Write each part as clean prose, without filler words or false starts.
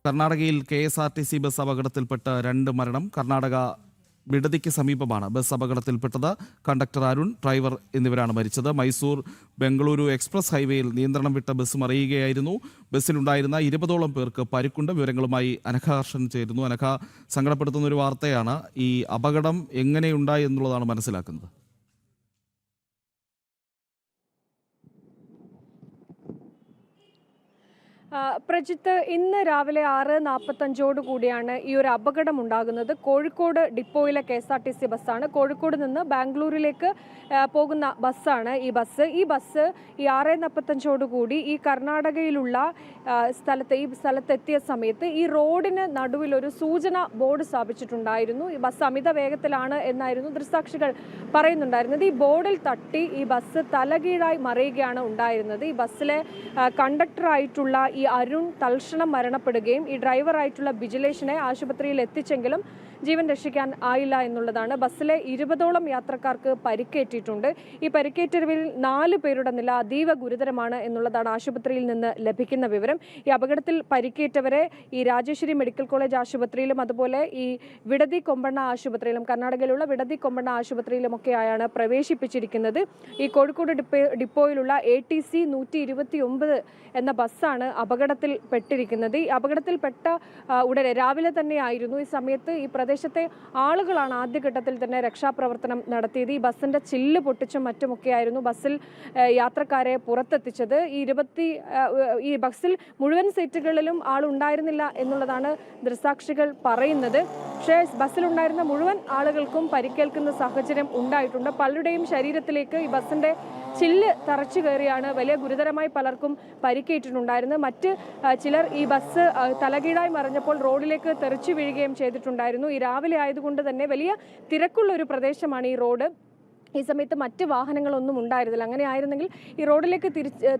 കർണാടകയിൽ KSRTC bus അപകടത്തിൽപ്പെട്ട് 2 മരണം. കർണാടക ബിഡദിക്ക് സമീപമാണ് ബസ് അപകടത്തിൽപ്പെട്ടത്. കണ്ടക്ടർ അരുൺ, ഡ്രൈവർ എന്നിവരാണ് മരിച്ചത്. മൈസൂർ ബംഗളൂരു എക്സ്പ്രസ് ഹൈവേയിൽ നിയന്ത്രണം വിട്ട ബസ് മറിയുകയായിരുന്നു. ബസ്സിലുണ്ടായിരുന്ന 20ഓളം പേർക്ക് പരിക്കുണ്ട്. വിവരങ്ങളുമായി അനഘ ഹർഷൻ ചേരുന്നു. അനഘ, സങ്കടപ്പെടുത്തുന്ന ഒരു വാർത്തയാണ്. ഈ അപകടം എങ്ങനെയുണ്ടായി എന്നുള്ളതാണ് മനസ്സിലാക്കുന്നത്. പ്രജിത്ത്, ഇന്ന് രാവിലെ 6:45 കൂടിയാണ് ഈ ഒരു അപകടം ഉണ്ടാകുന്നത്. കോഴിക്കോട് ഡിപ്പോയിലെ KSRTC ബസ്സാണ്. കോഴിക്കോട് നിന്ന് ബാംഗ്ലൂരിലേക്ക് പോകുന്ന ബസ്സാണ് ഈ ബസ് ഈ 6:45 കൂടി ഈ കർണാടകയിലുള്ള സ്ഥലത്തെത്തിയ സമയത്ത് ഈ റോഡിന് നടുവിൽ ഒരു സൂചന ബോർഡ് സ്ഥാപിച്ചിട്ടുണ്ടായിരുന്നു. ഈ ബസ് അമിത വേഗത്തിലാണ് എന്നായിരുന്നു ദൃക്സാക്ഷികൾ പറയുന്നുണ്ടായിരുന്നത്. ഈ ബോർഡിൽ തട്ടി ഈ ബസ് തലകീഴായി മറിയുകയാണ് ഉണ്ടായിരുന്നത്. ഈ ബസ്സിലെ കണ്ടക്ടറായിട്ടുള്ള ഈ അരുൺ തൽക്ഷണം മരണപ്പെടുകയും ഈ ഡ്രൈവറായിട്ടുള്ള ബിജിലേഷിനെ ആശുപത്രിയിൽ എത്തിച്ചെങ്കിലും ജീവൻ രക്ഷിക്കാൻ ആയില്ല എന്നുള്ളതാണ്. ബസ്സിലെ 20ഓളം യാത്രക്കാർക്ക് പരിക്കേറ്റിട്ടുണ്ട്. ഈ പരിക്കേറ്റവരിൽ 4 പേരുടെ നില അതീവ ഗുരുതരമാണ് എന്നുള്ളതാണ് ആശുപത്രിയിൽ നിന്ന് ലഭിക്കുന്ന വിവരം. ഈ അപകടത്തിൽ പരിക്കേറ്റവരെ ഈ രാജേശ്വരി മെഡിക്കൽ കോളേജ് ആശുപത്രിയിലും അതുപോലെ ഈ വിടതി കൊമ്പണ്ണ ആശുപത്രിയിലും കർണാടകയിലുള്ള വിടതി കൊമ്പണ്ണ ആശുപത്രിയിലുമൊക്കെയാണ് പ്രവേശിപ്പിച്ചിരിക്കുന്നത്. ഈ കോഴിക്കോട് ഡിപ്പോയിലുള്ള ATC 129 എന്ന ബസ്സാണ് അപകടത്തിൽ പെട്ടിരിക്കുന്നത്. ഈ അപകടത്തിൽപ്പെട്ട ഉടനെ രാവിലെ തന്നെയായിരുന്നു ഈ സമയത്ത് ഈ പ്രദേശത്തെ ആളുകളാണ് ആദ്യഘട്ടത്തിൽ തന്നെ രക്ഷാപ്രവർത്തനം നടത്തിയത്. ഈ ബസ്സിന്റെ ചില്ല് പൊട്ടിച്ചും മറ്റുമൊക്കെയായിരുന്നു ബസ്സിൽ യാത്രക്കാരെ പുറത്തെത്തിച്ചത്. ഈ ബസ്സിൽ മുഴുവൻ സീറ്റുകളിലും ആളുണ്ടായിരുന്നില്ല എന്നുള്ളതാണ് ദൃക്സാക്ഷികൾ പറയുന്നത്. പക്ഷേ ബസ്സിലുണ്ടായിരുന്ന മുഴുവൻ ആളുകൾക്കും പരിക്കേൽക്കുന്ന സാഹചര്യം ഉണ്ടായിട്ടുണ്ട്. പലരുടെയും ശരീരത്തിലേക്ക് ഈ ബസ്സിന്റെ ചില്ല് തറച്ചു കയറിയാണ് വലിയ ഗുരുതരമായി പലർക്കും പരിക്കേറ്റിട്ടുണ്ടായിരുന്നത്. മറ്റ് ചിലർ ഈ ബസ് തലകീഴായി മറിഞ്ഞപ്പോൾ റോഡിലേക്ക് തെറിച്ചു വീഴുകയും ചെയ്തിട്ടുണ്ടായിരുന്നു. ഈ രാവിലെ ആയതുകൊണ്ട് തന്നെ വലിയ തിരക്കുള്ള ഒരു പ്രദേശമാണ് ഈ റോഡ്. ഈ സമയത്ത് മറ്റ് വാഹനങ്ങളൊന്നും ഉണ്ടായിരുന്നില്ല. അങ്ങനെ ആയിരുന്നെങ്കിൽ ഈ റോഡിലേക്ക്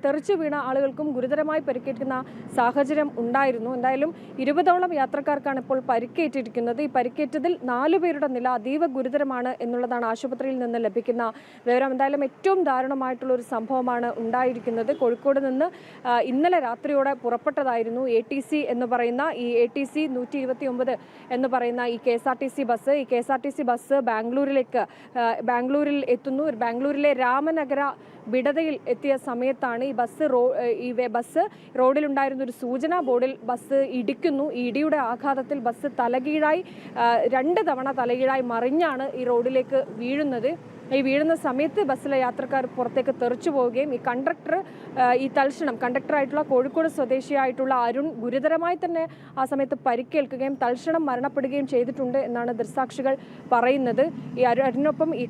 തെറിച്ചു വീണ ആളുകൾക്കും ഗുരുതരമായി പരിക്കേറ്റുന്ന സാഹചര്യം ഉണ്ടായിരുന്നു. എന്തായാലും 20ഓളം യാത്രക്കാർക്കാണ് ഇപ്പോൾ പരിക്കേറ്റിരിക്കുന്നത്. ഈ പരിക്കേറ്റതിൽ 4 പേരുടെ നില അതീവ ഗുരുതരമാണ് എന്നുള്ളതാണ് ആശുപത്രിയിൽ നിന്ന് ലഭിക്കുന്ന വിവരം. എന്തായാലും ഏറ്റവും ദാരുണമായിട്ടുള്ള ഒരു സംഭവമാണ് ഉണ്ടായിരിക്കുന്നത്. കോഴിക്കോട് നിന്ന് ഇന്നലെ രാത്രിയോടെ പുറപ്പെട്ടതായിരുന്നു ATC എന്ന് പറയുന്ന ഈ ATC 129 എന്ന് പറയുന്ന ഈ KSRTC ബസ്. ഈ KSRTC ബസ് ബാംഗ്ലൂരിൽ എത്തുന്നു. ബാംഗ്ലൂരിലെ രാമനഗര ബിഡതയിൽ എത്തിയ സമയത്താണ് ഈ ബസ് റോഡിലുണ്ടായിരുന്ന ഒരു സൂചനാ ബോർഡിൽ ബസ് ഇടിക്കുന്നു. ഈ ഇടിയുടെ ആഘാതത്തിൽ ബസ് തലകീഴായി 2 തവണ തലകീഴായി മറിഞ്ഞാണ് ഈ റോഡിലേക്ക് വീഴുന്നത്. ഈ വീഴുന്ന സമയത്ത് ബസ്സിലെ യാത്രക്കാർ പുറത്തേക്ക് തെറിച്ചു പോവുകയും ഈ കണ്ടക്ടറായിട്ടുള്ള കോഴിക്കോട് സ്വദേശിയായിട്ടുള്ള അരുൺ ഗുരുതരമായി തന്നെ ആ സമയത്ത് പരിക്കേൽക്കുകയും തൽക്ഷണം മരണപ്പെടുകയും ചെയ്തിട്ടുണ്ട് എന്നാണ് ദൃക്സാക്ഷികൾ പറയുന്നത്. ഈ അരുണിനൊപ്പം ഈ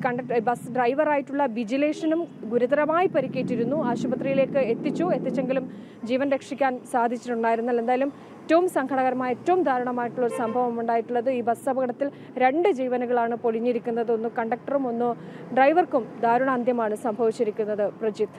ബസ് ഡ്രൈവറായിട്ടുള്ള ബിജിലേഷനും ഗുരുതരമായി പരിക്കേറ്റിരുന്നു. ആശുപത്രിയിലേക്ക് എത്തിച്ചെങ്കിലും ജീവൻ രക്ഷിക്കാൻ സാധിച്ചിട്ടുണ്ടായിരുന്നില്ല. എന്തായാലും ഏറ്റവും സങ്കടകരമായ ഏറ്റവും ദാരുണമായിട്ടുള്ള ഒരു സംഭവം ഉണ്ടായിട്ടുള്ളത് ഈ ബസ് അപകടത്തിൽ 2 ജീവനുകളാണ് പൊലിഞ്ഞിരിക്കുന്നത്. ഒന്ന് കണ്ടക്ടറും ഒന്ന് ഡ്രൈവർക്കും ദാരുണാന്ത്യമാണ് സംഭവിച്ചിരിക്കുന്നത്. പ്രജിത്ത്.